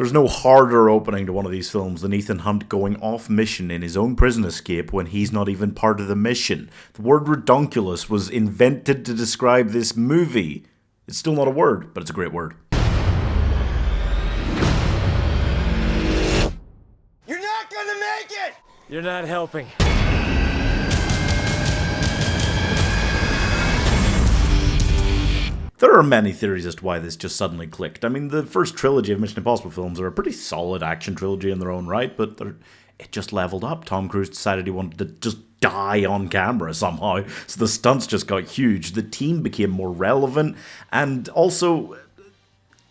There's no harder opening to one of these films than Ethan Hunt going off mission in his own prison escape when he's not even part of the mission. The word Ridonculous was invented to describe this movie. It's still not a word, but it's a great word. You're not gonna make it! You're not helping. There are many theories as to why this just suddenly clicked. I mean, the first trilogy of Mission Impossible films are a pretty solid action trilogy in their own right, but it just leveled up. Tom Cruise decided he wanted to just die on camera somehow, so the stunts just got huge, the team became more relevant, and also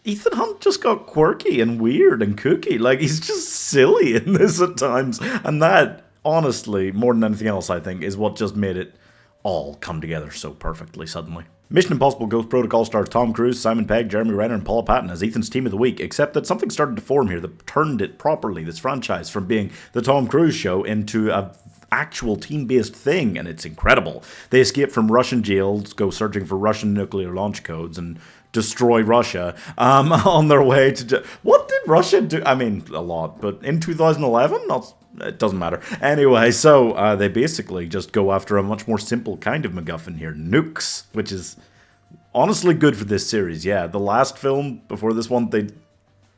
Ethan Hunt just got quirky and weird and kooky. Like, he's just silly in this at times, and that, honestly, more than anything else, I think, is what just made it all come together so perfectly suddenly. Mission Impossible Ghost Protocol stars Tom Cruise, Simon Pegg, Jeremy Renner, and Paula Patton as Ethan's team of the week, except that something started to form here that turned it properly, this franchise, from being the Tom Cruise show into a actual team-based thing, and it's incredible. They escape from Russian jails, go searching for Russian nuclear launch codes, and destroy Russia on their way to... What did Russia do? I mean, a lot, but in 2011? It doesn't matter. Anyway, so they basically just go after a much more simple kind of MacGuffin here, nukes, which is honestly good for this series. Yeah, the last film before this one,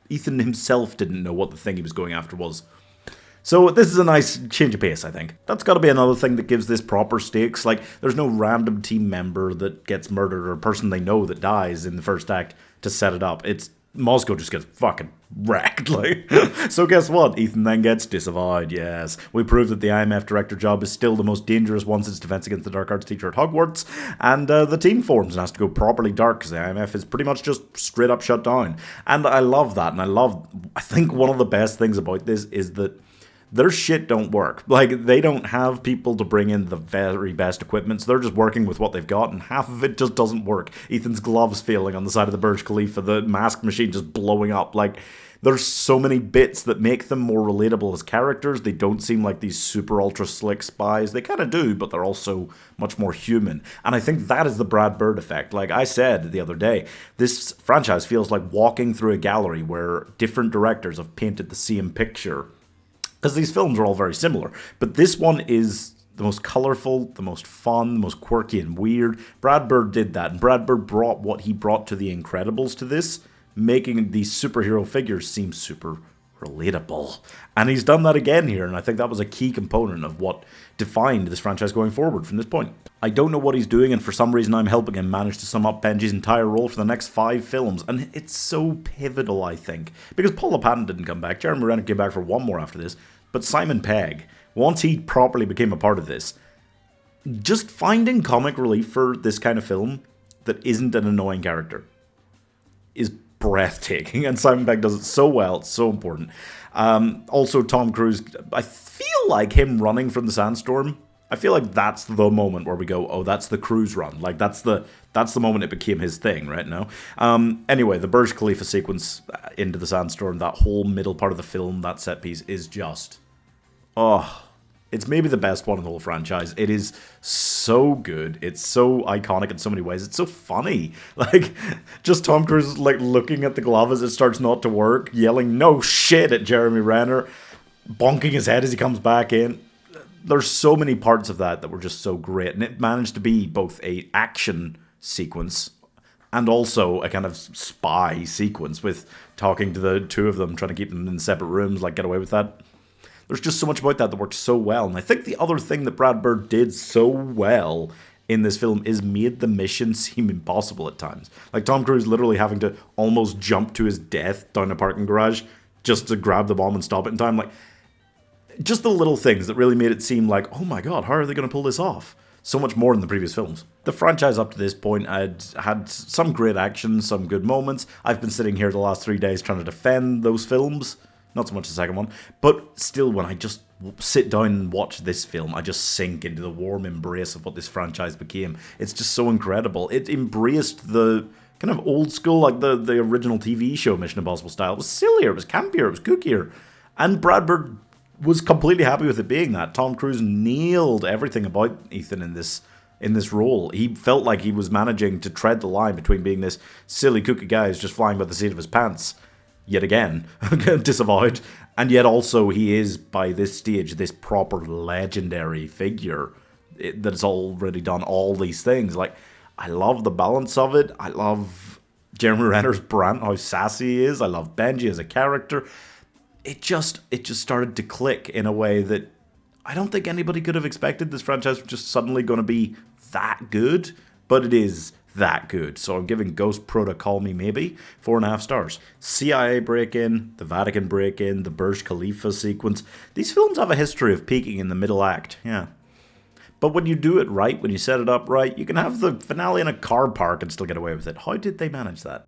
Ethan himself didn't know what the thing he was going after was. So this is a nice change of pace, I think. That's got to be another thing that gives this proper stakes. Like, there's no random team member that gets murdered or a person they know that dies in the first act to set it up. It's Moscow just gets fucking wrecked, like. So guess what? Ethan then gets disavowed, yes. We prove that the IMF director job is still the most dangerous one since Defense Against the Dark Arts teacher at Hogwarts, and the team forms and has to go properly dark because the IMF is pretty much just straight up shut down. And I love that, and I think one of the best things about this is that their shit don't work. Like, they don't have people to bring in the very best equipment, so they're just working with what they've got, and half of it just doesn't work. Ethan's gloves failing on the side of the Burj Khalifa, the mask machine just blowing up. Like, there's so many bits that make them more relatable as characters. They don't seem like these super ultra slick spies. They kind of do, but they're also much more human. And I think that is the Brad Bird effect. Like I said the other day, this franchise feels like walking through a gallery where different directors have painted the same picture. Because these films are all very similar. But this one is the most colourful, the most fun, the most quirky and weird. Brad Bird did that. And Brad Bird brought what he brought to The Incredibles to this, making these superhero figures seem super relatable. And he's done that again here, and I think that was a key component of what defined this franchise going forward from this point. I don't know what he's doing, and for some reason I'm helping him manage to sum up Benji's entire role for the next 5 films, and it's so pivotal, I think. Because Paula Patton didn't come back, Jeremy Renner came back for one more after this, but Simon Pegg, once he properly became a part of this, just finding comic relief for this kind of film that isn't an annoying character is breathtaking, and Simon Pegg does it so well. It's so important. Also, Tom Cruise, I feel like him running from the sandstorm, I feel like that's the moment where we go, oh, that's the Cruise run. Like, that's the moment it became his thing right now. Anyway, the Burj Khalifa sequence into the sandstorm, that whole middle part of the film, that set piece is just, oh, it's maybe the best one in the whole franchise. It is so good. It's so iconic in so many ways. It's so funny. Like, just Tom Cruise, like, looking at the glove as it starts not to work, yelling, no shit, at Jeremy Renner, bonking his head as he comes back in. There's so many parts of that were just so great. And it managed to be both a action sequence and also a kind of spy sequence with talking to the two of them, trying to keep them in separate rooms, like, get away with that. There's just so much about that worked so well. And I think the other thing that Brad Bird did so well in this film is made the mission seem impossible at times. Like Tom Cruise literally having to almost jump to his death down a parking garage just to grab the bomb and stop it in time. Like, just the little things that really made it seem like, oh my god, how are they going to pull this off? So much more than the previous films. The franchise up to this point had some great action, some good moments. I've been sitting here the last 3 days trying to defend those films. Not so much the second one, but still, when I just sit down and watch this film, I just sink into the warm embrace of what this franchise became. It's just so incredible. It embraced the kind of old school, like the original TV show Mission Impossible style. It was sillier, it was campier, it was kookier. And Brad Bird was completely happy with it being that. Tom Cruise nailed everything about Ethan in this role. He felt like he was managing to tread the line between being this silly kooky guy who's just flying by the seat of his pants yet again, disavowed. And yet also he is, by this stage, this proper legendary figure that's already done all these things. Like, I love the balance of it. I love Jeremy Renner's Brant, how sassy he is. I love Benji as a character. It just started to click in a way that I don't think anybody could have expected. This franchise was just suddenly going to be that good, but it is that good. So I'm giving Ghost Protocol Me maybe 4.5 stars. CIA break-in, the Vatican break-in, the Burj Khalifa sequence. These films have a history of peaking in the middle act, yeah. But when you do it right, when you set it up right, you can have the finale in a car park and still get away with it. How did they manage that?